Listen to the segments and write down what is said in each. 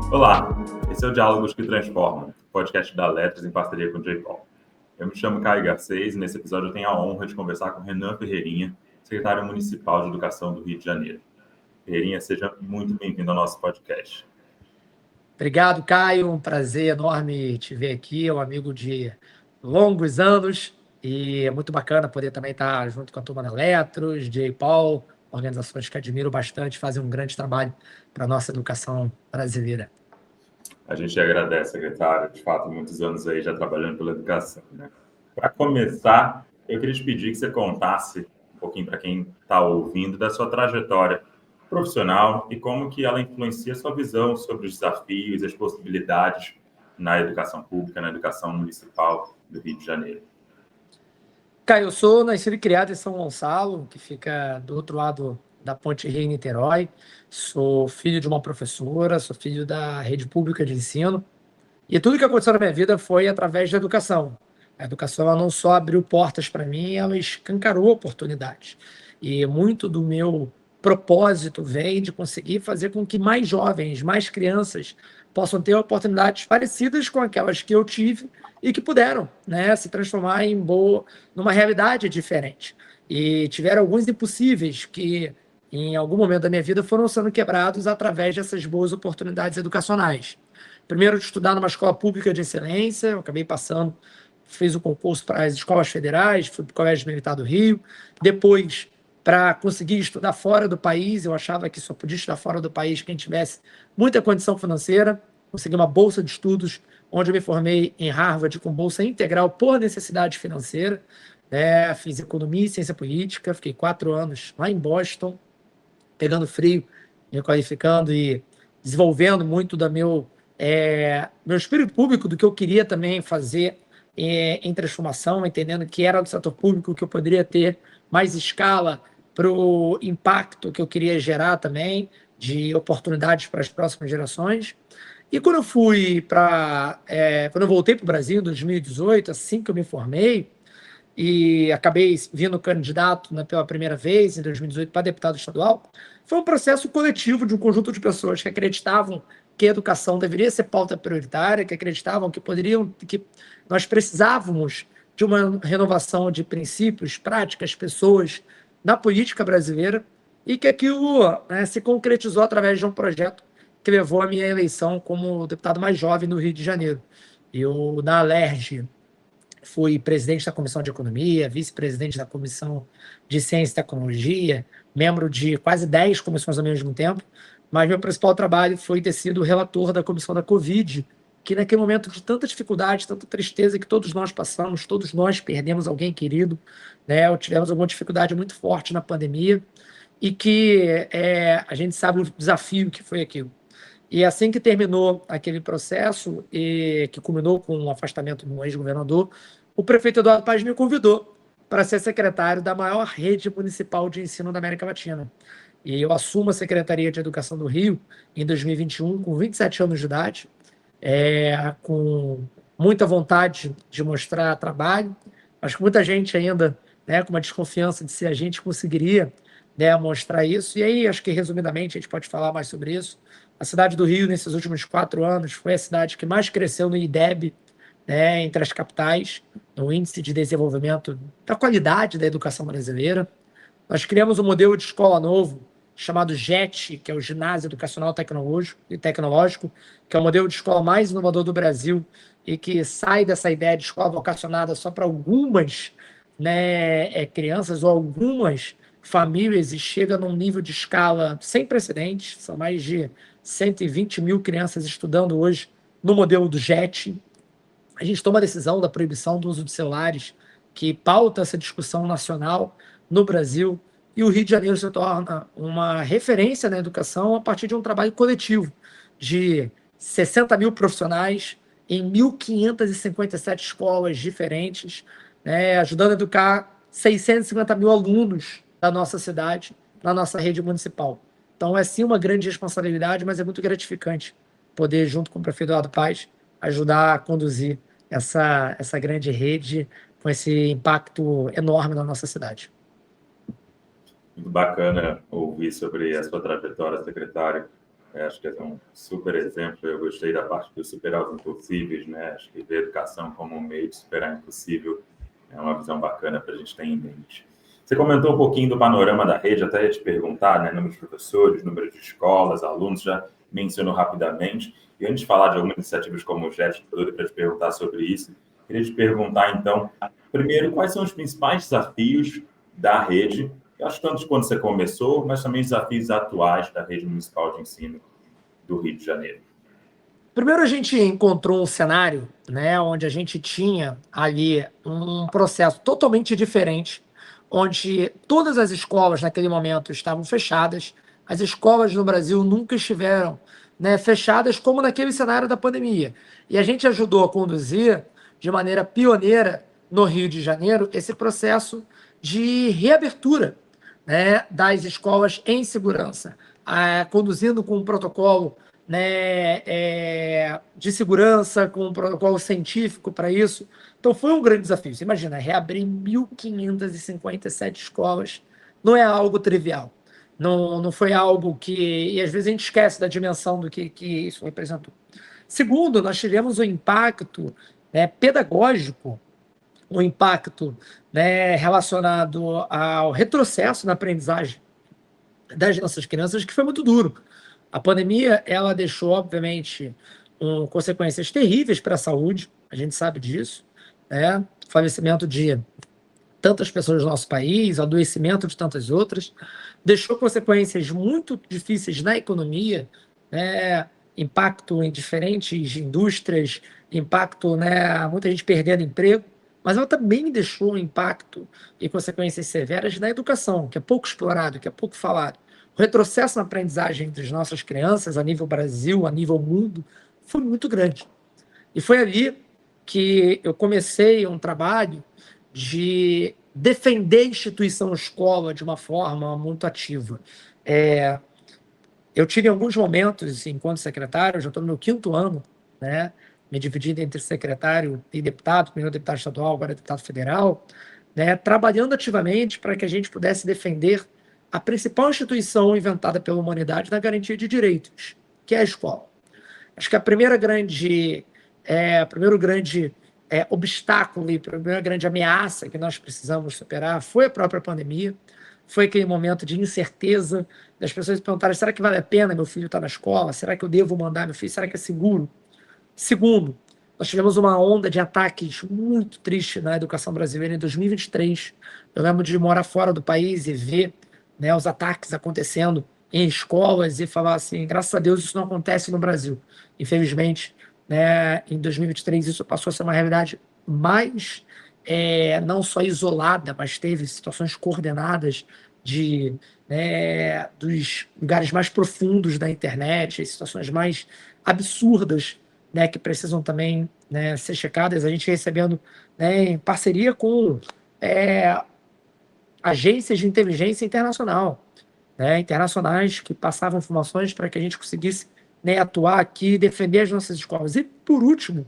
Olá, esse é o Diálogos que Transformam, podcast da Letras em parceria com o J-Paul. Eu me chamo Caio Garcês e nesse episódio eu tenho a honra de conversar com Renan Ferreirinha, secretário municipal de Educação do Rio de Janeiro. Ferreirinha, seja muito bem-vindo ao nosso podcast. Obrigado, Caio. Um prazer enorme te ver aqui. É um amigo de longos anos e é muito bacana poder também estar junto com a turma da Letros, J-Paul, organizações que admiro bastante, fazem um grande trabalho para a nossa educação brasileira. A gente agradece, secretário, de fato, muitos anos aí já trabalhando pela educação, né? Para começar, eu queria te pedir que você contasse um pouquinho para quem está ouvindo da sua trajetória profissional e como que ela influencia a sua visão sobre os desafios e as possibilidades na educação pública, na educação municipal do Rio de Janeiro. Caio, eu sou nascido e criado em São Gonçalo, que fica do outro lado da Ponte Rio, Niterói. Sou filho de uma professora, sou filho da rede pública de ensino. E tudo que aconteceu na minha vida foi através da educação. A educação ela não só abriu portas para mim, ela escancarou oportunidades. E muito do meu propósito vem de conseguir fazer com que mais jovens, mais crianças possam ter oportunidades parecidas com aquelas que eu tive e que puderam, né, se transformar numa realidade diferente. E tiveram alguns impossíveis que, em algum momento da minha vida, foram sendo quebrados através dessas boas oportunidades educacionais. Primeiro, de estudar numa escola pública de excelência, eu acabei passando, fiz o concurso para as escolas federais, fui para o Colégio Militar do Rio. Depois, para conseguir estudar fora do país, eu achava que só podia estudar fora do país quem tivesse muita condição financeira. Consegui uma bolsa de estudos, onde eu me formei em Harvard com bolsa integral por necessidade financeira. Fiz economia e ciência política, fiquei 4 anos lá em Boston, pegando frio, me qualificando e desenvolvendo muito meu espírito público, do que eu queria também fazer em transformação, entendendo que era do setor público que eu poderia ter mais escala para o impacto que eu queria gerar também, de oportunidades para as próximas gerações. E quando eu voltei para o Brasil em 2018, assim que eu me formei, e acabei vindo candidato pela primeira vez, em 2018, para deputado estadual, foi um processo coletivo de um conjunto de pessoas que acreditavam que a educação deveria ser pauta prioritária, que acreditavam que nós precisávamos de uma renovação de princípios, práticas, pessoas na política brasileira, e que aquilo, né, se concretizou através de um projeto que levou à minha eleição como deputado mais jovem no Rio de Janeiro. Eu, na Alerj, fui presidente da Comissão de Economia, vice-presidente da Comissão de Ciência e Tecnologia, membro de quase 10 comissões ao mesmo tempo, mas meu principal trabalho foi ter sido relator da Comissão da Covid, que naquele momento de tanta dificuldade, tanta tristeza que todos nós passamos, todos nós perdemos alguém querido, né, ou tivemos alguma dificuldade muito forte na pandemia, e que a gente sabe o desafio que foi aquilo. E assim que terminou aquele processo, e que culminou com o afastamento do ex-governador, o prefeito Eduardo Paes me convidou para ser secretário da maior rede municipal de ensino da América Latina. E eu assumo a Secretaria de Educação do Rio em 2021, com 27 anos de idade, com muita vontade de mostrar trabalho. Acho que muita gente ainda, né, com uma desconfiança de se a gente conseguiria, né, mostrar isso. E aí, acho que, resumidamente, a gente pode falar mais sobre isso. A cidade do Rio, nesses últimos 4 anos, foi a cidade que mais cresceu no IDEB, né, entre as capitais, no Índice de Desenvolvimento da Qualidade da Educação Brasileira. Nós criamos um modelo de escola novo, chamado JET, que é o Ginásio Educacional Tecnológico, que é o modelo de escola mais inovador do Brasil e que sai dessa ideia de escola vocacionada só para algumas, né, crianças ou algumas famílias, e chega num nível de escala sem precedentes. São mais de 120 mil crianças estudando hoje no modelo do JET. A gente toma a decisão da proibição do uso de celulares, que pauta essa discussão nacional no Brasil, e o Rio de Janeiro se torna uma referência na educação a partir de um trabalho coletivo de 60 mil profissionais em 1.557 escolas diferentes, né, ajudando a educar 650 mil alunos da nossa cidade, na nossa rede municipal. Então, é sim uma grande responsabilidade, mas é muito gratificante poder, junto com o prefeito Eduardo Paes, ajudar a conduzir essa grande rede com esse impacto enorme na nossa cidade. Muito bacana ouvir sobre a sua trajetória, secretário. Acho que é um super exemplo. Eu gostei da parte de superar os impossíveis, né? Acho que ver a educação como um meio de superar o impossível é uma visão bacana para a gente ter em mente. Você comentou um pouquinho do panorama da rede, até ia te perguntar, né? Número de professores, número de escolas, alunos, já mencionou rapidamente. E antes de falar de algumas iniciativas como o JET, para te perguntar sobre isso, queria te perguntar, então, primeiro, quais são os principais desafios da rede? Eu acho tanto quando você começou, mas também os desafios atuais da rede municipal de ensino do Rio de Janeiro. Primeiro, a gente encontrou um cenário, né, onde a gente tinha ali um processo totalmente diferente, onde todas as escolas naquele momento estavam fechadas. As escolas no Brasil nunca estiveram, né, fechadas como naquele cenário da pandemia. E a gente ajudou a conduzir de maneira pioneira no Rio de Janeiro esse processo de reabertura, né, das escolas em segurança, conduzindo com um protocolo, né, de segurança, com um protocolo científico para isso. Então foi um grande desafio. Você imagina, reabrir 1.557 escolas não é algo trivial. Não foi algo que... E às vezes a gente esquece da dimensão do que isso representou. Segundo, nós tivemos um impacto, né, pedagógico, um impacto, né, relacionado ao retrocesso na aprendizagem das nossas crianças, que foi muito duro. A pandemia, ela deixou, obviamente, consequências terríveis para a saúde, a gente sabe disso, né? Falecimento de tantas pessoas do nosso país, adoecimento de tantas outras, deixou consequências muito difíceis na economia, né? Impacto em diferentes indústrias, impacto, né? Muita gente perdendo emprego, mas ela também deixou um impacto e consequências severas na educação, que é pouco explorado, que é pouco falado. O retrocesso na aprendizagem das nossas crianças, a nível Brasil, a nível mundo, foi muito grande. E foi ali que eu comecei um trabalho de defender a instituição escola de uma forma muito ativa. Eu tive alguns momentos, enquanto secretário, eu já estou no meu 5º ano, né, me dividindo entre secretário e deputado, primeiro deputado estadual, agora deputado federal, né, trabalhando ativamente para que a gente pudesse defender a principal instituição inventada pela humanidade na garantia de direitos, que é a escola. Acho que a primeira grande, primeiro grande obstáculo e a primeira grande ameaça que nós precisamos superar foi a própria pandemia, foi aquele momento de incerteza, das pessoas perguntarem, será que vale a pena meu filho estar na escola? Será que eu devo mandar meu filho? Será que é seguro? Segundo, nós tivemos uma onda de ataques muito triste na educação brasileira em 2023. Eu lembro de morar fora do país e ver, né, os ataques acontecendo em escolas e falar assim, graças a Deus isso não acontece no Brasil. Infelizmente, né, em 2023 isso passou a ser uma realidade mais, não só isolada, mas teve situações coordenadas de, né, dos lugares mais profundos da internet, situações mais absurdas, né, que precisam também, né, ser checadas. A gente recebendo, né, em parceria com agências de inteligência internacional, né, internacionais, que passavam informações para que a gente conseguisse, né, atuar aqui e defender as nossas escolas. E, por último,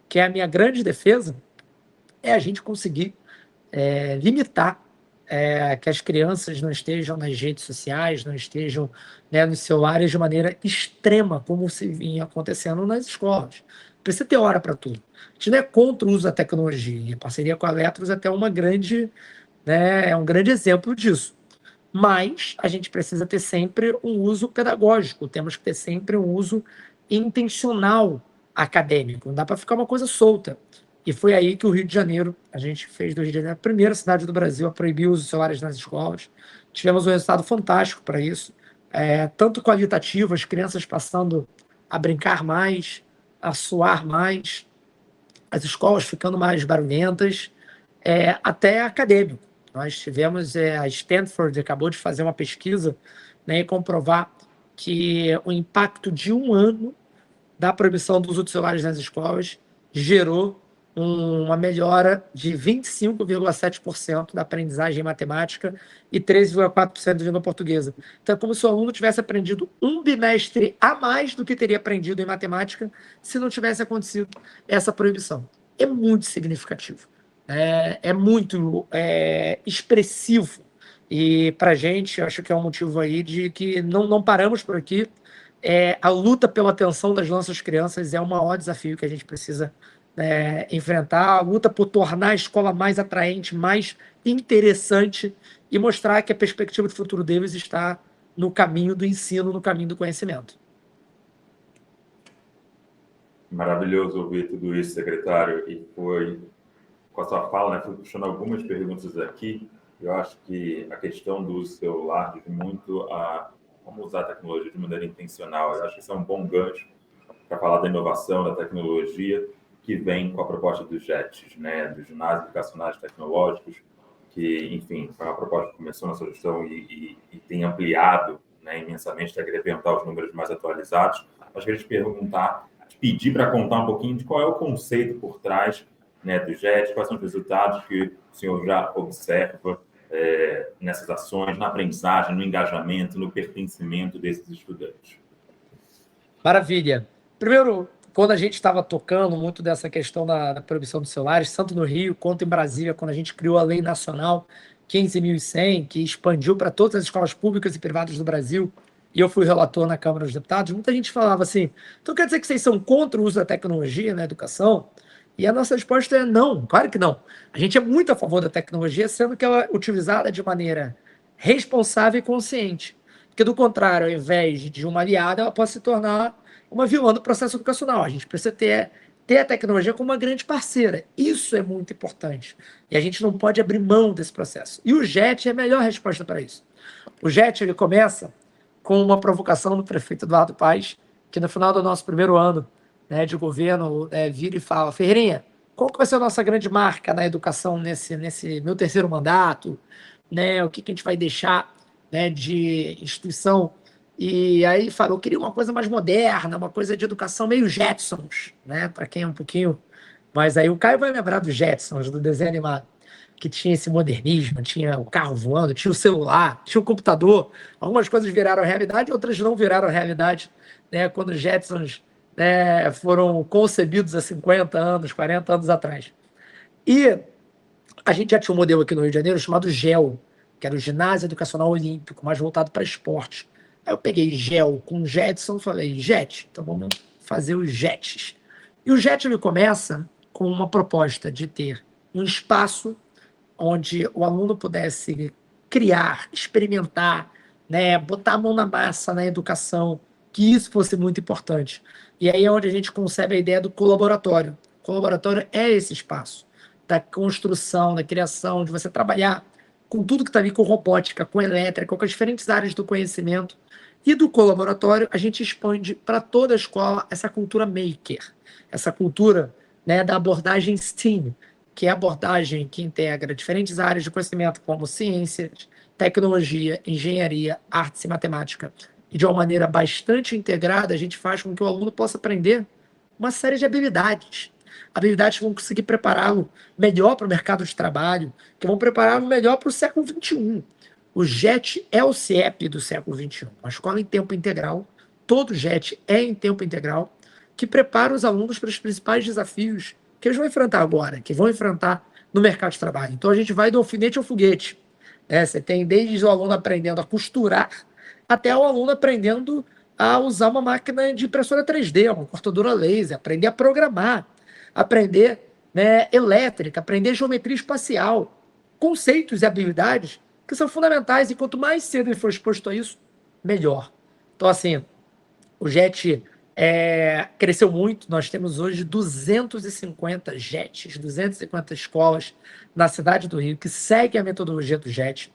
que é a minha grande defesa, é a gente conseguir limitar que as crianças não estejam nas redes sociais, não estejam, né, nos celulares de maneira extrema, como se vinha acontecendo nas escolas. Precisa ter hora para tudo. A gente não é contra o uso da tecnologia. A parceria com a Eletros é até é um grande exemplo disso. Mas a gente precisa ter sempre um uso pedagógico, temos que ter sempre um uso intencional acadêmico, não dá para ficar uma coisa solta. E foi aí que o Rio de Janeiro, a gente fez do Rio de Janeiro a primeira cidade do Brasil a proibir o uso de celulares nas escolas. Tivemos um resultado fantástico para isso, tanto qualitativo, as crianças passando a brincar mais, a suar mais, as escolas ficando mais barulhentas, até acadêmico. Nós tivemos, a Stanford acabou de fazer uma pesquisa, né, e comprovar que o impacto de um ano da proibição do uso de celulares nas escolas gerou uma melhora de 25,7% da aprendizagem em matemática e 13,4% de língua portuguesa. Então, é como se o aluno tivesse aprendido um bimestre a mais do que teria aprendido em matemática se não tivesse acontecido essa proibição. É muito significativo, é muito expressivo. E, para a gente, acho que é um motivo aí de que não paramos por aqui. A luta pela atenção das nossas crianças é o maior desafio que a gente precisa enfrentar. A luta por tornar a escola mais atraente, mais interessante e mostrar que a perspectiva de futuro deles está no caminho do ensino, no caminho do conhecimento. Maravilhoso ouvir tudo isso, secretário. E foi, com a sua fala, fui puxando algumas perguntas aqui. Eu acho que a questão do uso celular diz muito a como usar a tecnologia de maneira intencional. Eu acho que isso é um bom gancho para falar da inovação, da tecnologia, que vem com a proposta dos JETs, dos Ginásios Educacionais Tecnológicos, que, enfim, foi uma proposta que começou na sua gestão e tem ampliado imensamente. Até queria perguntar os números mais atualizados. Mas queria te pedir para contar um pouquinho de qual é o conceito por trás dos JETs, quais são os resultados que o senhor já observa nessas ações, na aprendizagem, no engajamento, no pertencimento desses estudantes. Maravilha. Primeiro, quando a gente estava tocando muito dessa questão da proibição dos celulares, tanto no Rio quanto em Brasília, quando a gente criou a Lei Nacional 15.100, que expandiu para todas as escolas públicas e privadas do Brasil, e eu fui relator na Câmara dos Deputados, muita gente falava assim, então quer dizer que vocês são contra o uso da tecnologia na educação? E a nossa resposta é não, claro que não. A gente é muito a favor da tecnologia, sendo que ela é utilizada de maneira responsável e consciente. Porque, do contrário, ao invés de uma aliada, ela pode se tornar uma vilã do processo educacional. A gente precisa ter a tecnologia como uma grande parceira. Isso é muito importante. E a gente não pode abrir mão desse processo. E o JET é a melhor resposta para isso. O JET ele começa com uma provocação do prefeito Eduardo Paes, que no final do nosso primeiro ano de governo vira e fala: Ferreirinha, qual que vai ser a nossa grande marca na educação nesse meu terceiro mandato? O que a gente vai deixar de instituição? E aí falou, eu queria uma coisa mais moderna, uma coisa de educação meio Jetsons, para quem é um pouquinho... Mas aí o Caio vai lembrar dos Jetsons, do desenho animado, que tinha esse modernismo, tinha o carro voando, tinha o celular, tinha o computador. Algumas coisas viraram realidade, outras não viraram realidade, quando os Jetsons foram concebidos há 50 anos, 40 anos atrás. E a gente já tinha um modelo aqui no Rio de Janeiro chamado GEL, que era o Ginásio Educacional Olímpico, mais voltado para esporte. Aí eu peguei GEL com Jetson e falei, JET, então vamos fazer os JETs. E o JET ele começa com uma proposta de ter um espaço onde o aluno pudesse criar, experimentar, botar a mão na massa na educação, que isso fosse muito importante. E aí é onde a gente concebe a ideia do colaboratório. O colaboratório é esse espaço da construção, da criação, de você trabalhar com tudo que está ali, com robótica, com elétrica, com as diferentes áreas do conhecimento. E do colaboratório, a gente expande para toda a escola essa cultura maker, essa cultura da abordagem STEAM, que é a abordagem que integra diferentes áreas de conhecimento, como ciências, tecnologia, engenharia, artes e matemática. E de uma maneira bastante integrada, a gente faz com que o aluno possa aprender uma série de habilidades que vão conseguir prepará-lo melhor para o mercado de trabalho, que vão prepará-lo melhor para o século XXI. O JET é o CIEP do século XXI, uma escola em tempo integral, todo JET é em tempo integral, que prepara os alunos para os principais desafios que eles vão enfrentar agora, que vão enfrentar no mercado de trabalho. Então, a gente vai do alfinete ao foguete. Você tem desde o aluno aprendendo a costurar, até o aluno aprendendo a usar uma máquina de impressora 3D, uma cortadora laser, aprender a programar, aprender elétrica, aprender geometria espacial, conceitos e habilidades que são fundamentais, e quanto mais cedo ele for exposto a isso, melhor. Então, assim, o JET cresceu muito, nós temos hoje 250 JETs, 250 escolas na cidade do Rio que seguem a metodologia do JET.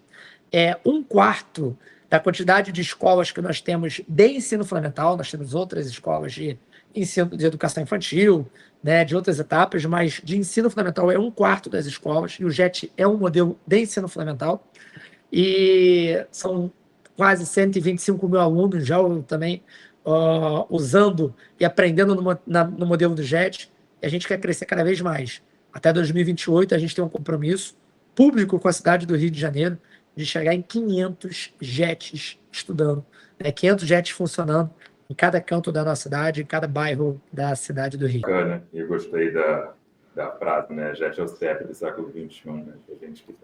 Um quarto da quantidade de escolas que nós temos de ensino fundamental, nós temos outras escolas de ensino de educação infantil, de outras etapas, mas de ensino fundamental é um quarto das escolas, e o JET é um modelo de ensino fundamental, e são quase 125 mil alunos já também usando e aprendendo no modelo do JET, e a gente quer crescer cada vez mais. Até 2028 a gente tem um compromisso público com a cidade do Rio de Janeiro de chegar em 500 JETs estudando, 500 JETs funcionando em cada canto da nossa cidade, em cada bairro da cidade do Rio. Bacana, eu gostei da frase, JET é o CIEP do século XXI, A gente que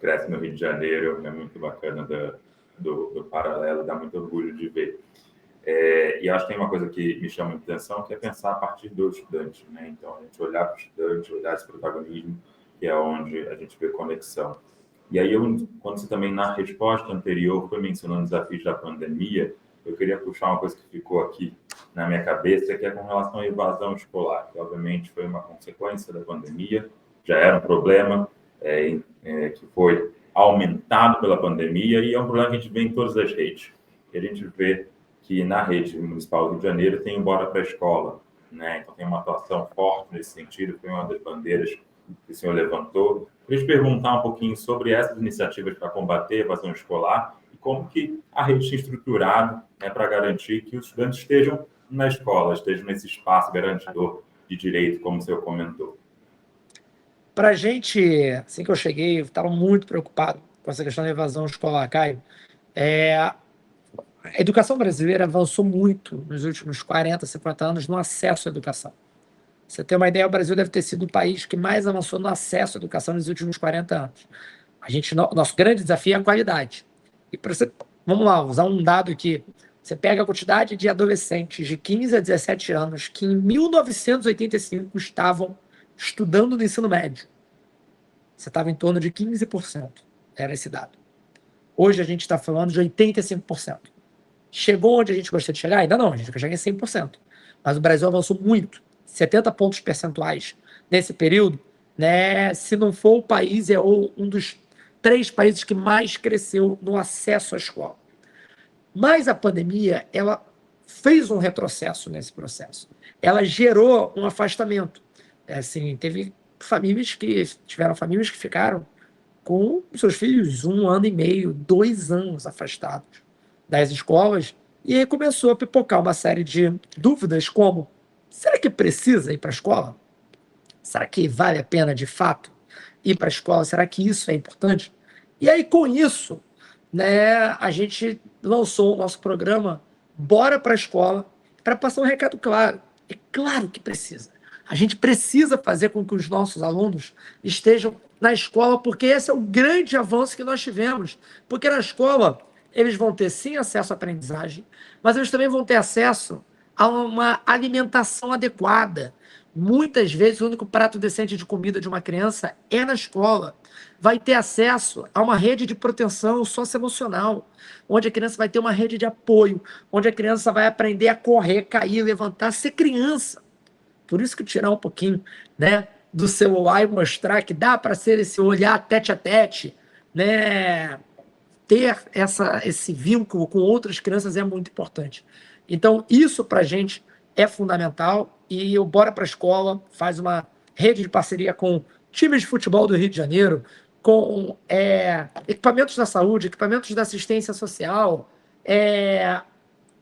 cresce no Rio de Janeiro, é muito bacana do paralelo, dá muito orgulho de ver. E eu acho que tem uma coisa que me chama muita atenção, que é pensar a partir do estudante, né? Então, a gente olhar para o estudante, olhar esse protagonismo, que é onde a gente vê conexão. E aí, quando você também, na resposta anterior, foi mencionando os desafios da pandemia, eu queria puxar uma coisa que ficou aqui na minha cabeça, que é com relação à evasão escolar, que obviamente foi uma consequência da pandemia, já era um problema que foi aumentado pela pandemia, e é um problema que a gente vê em todas as redes. E a gente vê que na rede municipal do Rio de Janeiro tem o Bora para a Escola, né? Então tem uma atuação forte nesse sentido, foi uma das bandeiras que o senhor levantou. Queria te perguntar um pouquinho sobre essas iniciativas para combater a evasão escolar e como que a rede está estruturada, né, para garantir que os estudantes estejam na escola, estejam nesse espaço garantidor de direito, como o senhor comentou. Para a gente, assim que eu cheguei, eu estava muito preocupado com essa questão da evasão escolar, Caio. A educação brasileira avançou muito nos últimos 40, 50 anos no acesso à educação. Você tem uma ideia, o Brasil deve ter sido o país que mais avançou no acesso à educação nos últimos 40 anos. Nosso grande desafio é a qualidade. E vamos lá, usar um dado aqui. Você pega a quantidade de adolescentes de 15 a 17 anos que em 1985 estavam estudando no ensino médio. Você estava em torno de 15%. Era esse dado. Hoje a gente está falando de 85%. Chegou onde a gente gostaria de chegar? Ainda não, a gente vai chegar em 100%. Mas o Brasil avançou muito, 70 pontos percentuais nesse período, né? Se não for o país, é um dos 3 países que mais cresceu no acesso à escola. Mas a pandemia, ela fez um retrocesso nesse processo. Ela gerou um afastamento. Assim, tiveram famílias que ficaram com seus filhos 1 ano e meio, 2 anos afastados das escolas, e aí começou a pipocar uma série de dúvidas como: será que precisa ir para a escola? Será que vale a pena, de fato, ir para a escola? Será que isso é importante? E aí, com isso, né, a gente lançou o nosso programa Bora para a Escola, para passar um recado claro. É claro que precisa. A gente precisa fazer com que os nossos alunos estejam na escola, porque esse é o grande avanço que nós tivemos. Porque na escola eles vão ter, sim, acesso à aprendizagem, mas eles também vão ter acesso a uma alimentação adequada. Muitas vezes, o único prato decente de comida de uma criança é na escola. Vai ter acesso a uma rede de proteção socioemocional, onde a criança vai ter uma rede de apoio, onde a criança vai aprender a correr, cair, levantar, ser criança. Por isso que tirar um pouquinho, né, do celular e mostrar que dá para ser esse olhar tete a tete, né, ter esse vínculo com outras crianças é muito importante. Então, isso para a gente é fundamental, e o Bora para a Escola faz uma rede de parceria com times de futebol do Rio de Janeiro, com equipamentos da saúde, equipamentos da assistência social,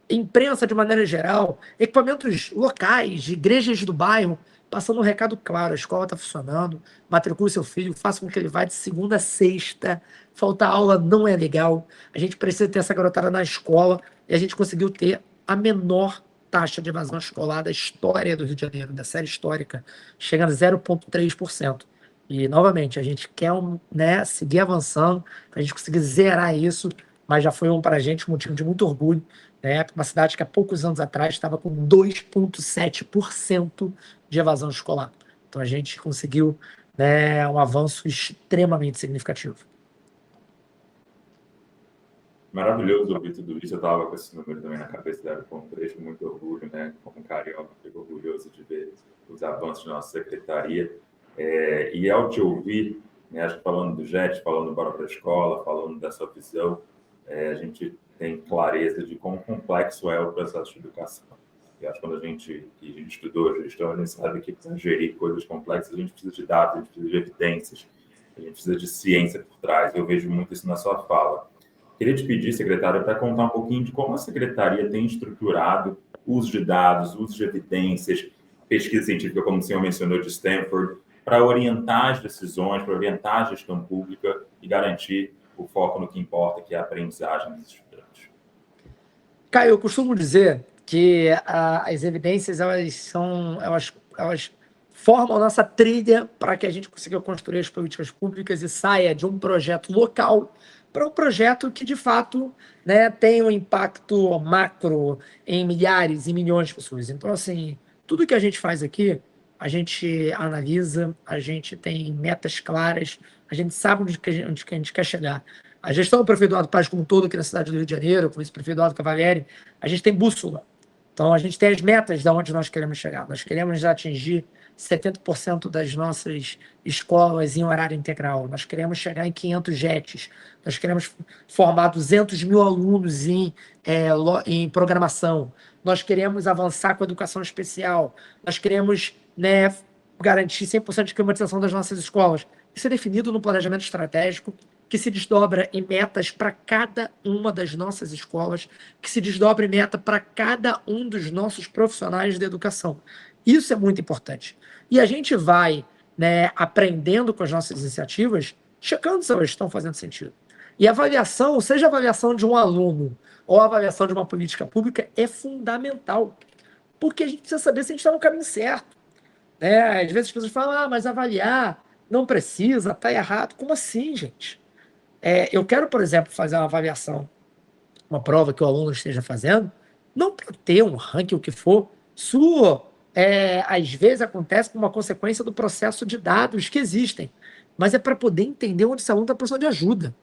imprensa de maneira geral, equipamentos locais, de igrejas do bairro, passando um recado claro: a escola está funcionando, matricule seu filho, faça com que ele vá de segunda a sexta, faltar aula não é legal, a gente precisa ter essa garotada na escola, e a gente conseguiu ter a menor taxa de evasão escolar da história do Rio de Janeiro, da série histórica, chegando a 0,3%. E, novamente, a gente quer seguir avançando, para a gente conseguir zerar isso, mas já foi para a gente um motivo de muito orgulho, né? Uma cidade que há poucos anos atrás estava com 2,7% de evasão escolar. Então a gente conseguiu, né, um avanço extremamente significativo. Maravilhoso ouvir tudo isso. Eu estava com esse número também na cabeça, 0,3%, com muito orgulho, né? Como carioca, fico orgulhoso de ver os avanços da nossa secretaria. E ao te ouvir, né, acho que falando do JET, falando do Bora para a Escola, falando da sua visão, a gente tem clareza de quão complexo é o processo de educação. E acho que quando a gente estudou gestão, a gente sabe que para gerir coisas complexas, a gente precisa de dados, a gente precisa de evidências, a gente precisa de ciência por trás. Eu vejo muito isso na sua fala. Queria te pedir, secretário, para contar um pouquinho de como a secretaria tem estruturado o uso de dados, o uso de evidências, pesquisa científica, como o senhor mencionou, de Stanford, para orientar as decisões, para orientar a gestão pública e garantir o foco no que importa, que é a aprendizagem dos estudantes. Caio, eu costumo dizer que as evidências elas formam a nossa trilha para que a gente consiga construir as políticas públicas e saia de um projeto local para um projeto que, de fato, né, tem um impacto macro em milhares e milhões de pessoas. Então, assim, tudo que a gente faz aqui, a gente analisa, a gente tem metas claras, a gente sabe onde que a gente quer chegar. A gestão do prefeito Eduardo Paz, como um todo aqui na cidade do Rio de Janeiro, com o vice-prefeito Eduardo Cavalieri, a gente tem bússola. Então, a gente tem as metas de onde nós queremos chegar. Nós queremos atingir 70% das nossas escolas em horário integral. Nós queremos chegar em 500 JETs. Nós queremos formar 200 mil alunos em programação. Nós queremos avançar com a educação especial. Nós queremos, né, garantir 100% de climatização das nossas escolas. Isso é definido no planejamento estratégico, que se desdobra em metas para cada uma das nossas escolas, que se desdobra em meta para cada um dos nossos profissionais de educação. Isso é muito importante. E a gente vai, né, aprendendo com as nossas iniciativas, checando se elas estão fazendo sentido. E a avaliação, seja a avaliação de um aluno ou a avaliação de uma política pública, é fundamental, porque a gente precisa saber se a gente está no caminho certo. Né? Às vezes as pessoas falam, mas avaliar não precisa, está errado. Como assim, gente? Eu quero, por exemplo, fazer uma avaliação, uma prova que o aluno esteja fazendo, não para ter um ranking, o que for, às vezes acontece como uma consequência do processo de dados que existem, mas é para poder entender onde esse aluno está precisando de ajuda.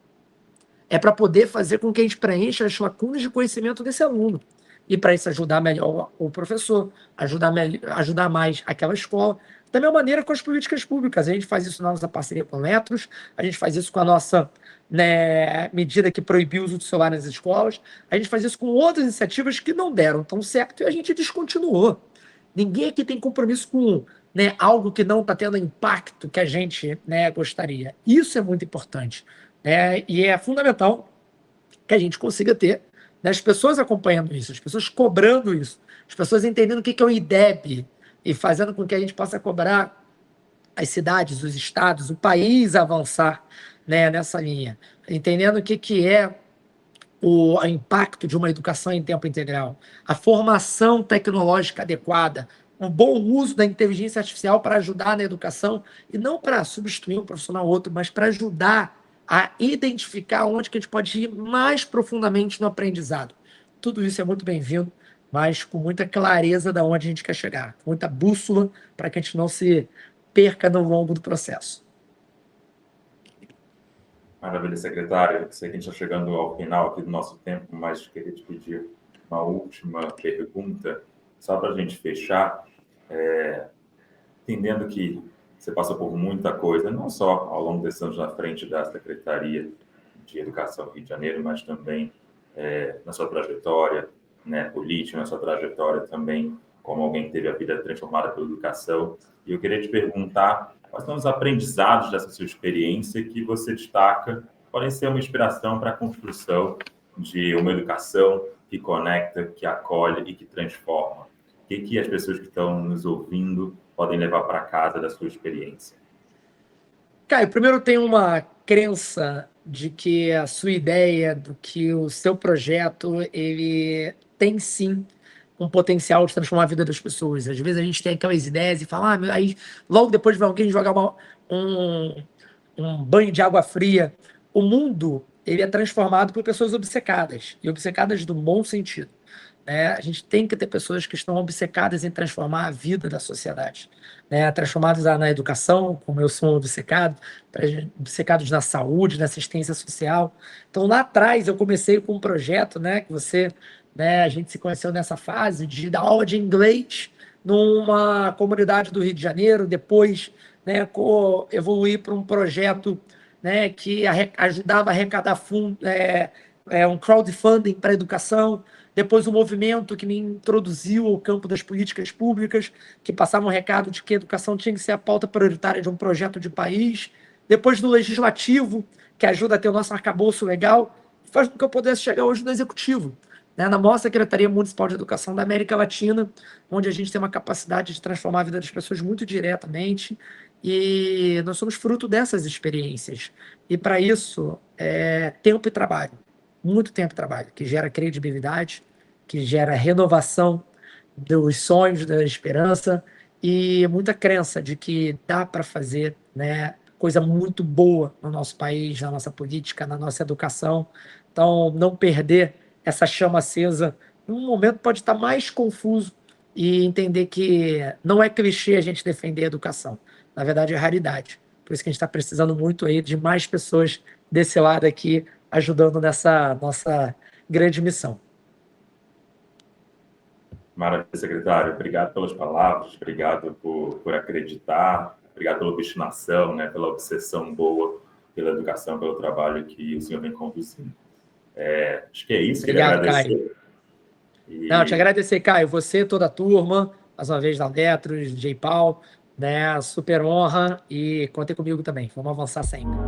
É para poder fazer com que a gente preencha as lacunas de conhecimento desse aluno. E para isso ajudar melhor o professor, ajudar mais aquela escola. Da mesma maneira com as políticas públicas. A gente faz isso na nossa parceria com o Letros, a gente faz isso com a nossa, né, medida que proibiu o uso do celular nas escolas, a gente faz isso com outras iniciativas que não deram tão certo e a gente descontinuou. Ninguém aqui tem compromisso com, né, algo que não está tendo o impacto que a gente, né, gostaria. Isso é muito importante. Né? E é fundamental que a gente consiga ter, né, as pessoas acompanhando isso, as pessoas cobrando isso, as pessoas entendendo o que é o IDEB e fazendo com que a gente possa cobrar as cidades, os estados, o país avançar, né, nessa linha, entendendo o que é o impacto de uma educação em tempo integral, a formação tecnológica adequada, um bom uso da inteligência artificial para ajudar na educação, e não para substituir um profissional ou outro, mas para ajudar a identificar onde que a gente pode ir mais profundamente no aprendizado. Tudo isso é muito bem-vindo, mas com muita clareza de onde a gente quer chegar, com muita bússola para que a gente não se perca no longo do processo. Maravilha, secretário. Sei que a gente está chegando ao final aqui do nosso tempo, mas queria te pedir uma última pergunta, só para a gente fechar, entendendo que você passou por muita coisa, não só ao longo desses anos na frente da Secretaria de Educação do Rio de Janeiro, mas também na sua trajetória, né, política, na sua trajetória também como alguém que teve a vida transformada pela educação. E eu queria te perguntar quais são os aprendizados dessa sua experiência que você destaca podem ser uma inspiração para a construção de uma educação que conecta, que acolhe e que transforma. O que as pessoas que estão nos ouvindo podem levar para casa da sua experiência? Caio, primeiro eu tenho uma crença de que a sua ideia, do que o seu projeto, ele tem sim um potencial de transformar a vida das pessoas. Às vezes a gente tem aquelas ideias e fala, aí logo depois vai alguém jogar um banho de água fria. O mundo, ele é transformado por pessoas obcecadas, e obcecadas no bom sentido. Né? A gente tem que ter pessoas que estão obcecadas em transformar a vida da sociedade. Né? Transformadas na educação, como eu sou obcecado, obcecados na saúde, na assistência social. Então, lá atrás, eu comecei com um projeto, né, que você... Né, a gente se conheceu nessa fase de dar aula de inglês numa comunidade do Rio de Janeiro, depois, né, evoluir para um projeto, né, que ajudava a arrecadar um crowdfunding para a educação, depois um movimento que me introduziu ao campo das políticas públicas, que passava um recado de que a educação tinha que ser a pauta prioritária de um projeto de país, depois do legislativo, que ajuda a ter o nosso arcabouço legal, faz com que eu pudesse chegar hoje no executivo, né, na maior Secretaria Municipal de Educação da América Latina, onde a gente tem uma capacidade de transformar a vida das pessoas muito diretamente, e nós somos fruto dessas experiências. E para isso, tempo e trabalho, muito tempo e trabalho, que gera credibilidade, que gera renovação dos sonhos, da esperança, e muita crença de que dá para fazer, né, coisa muito boa no nosso país, na nossa política, na nossa educação. Então, não perder essa chama acesa. Em um momento pode estar mais confuso e entender que não é clichê a gente defender a educação. Na verdade, é raridade. Por isso que a gente está precisando muito aí de mais pessoas desse lado aqui ajudando nessa nossa grande missão. Maravilha, secretário. Obrigado pelas palavras, obrigado por acreditar, obrigado pela obstinação, né, pela obsessão boa pela educação, pelo trabalho que o senhor vem conduzindo. Acho que é isso. Obrigado, Queria agradecer. Caio. Não, te agradecer, Caio. Você, toda a turma, mais uma vez da Letros, J. Paul, né? Super honra e contem comigo também. Vamos avançar sempre.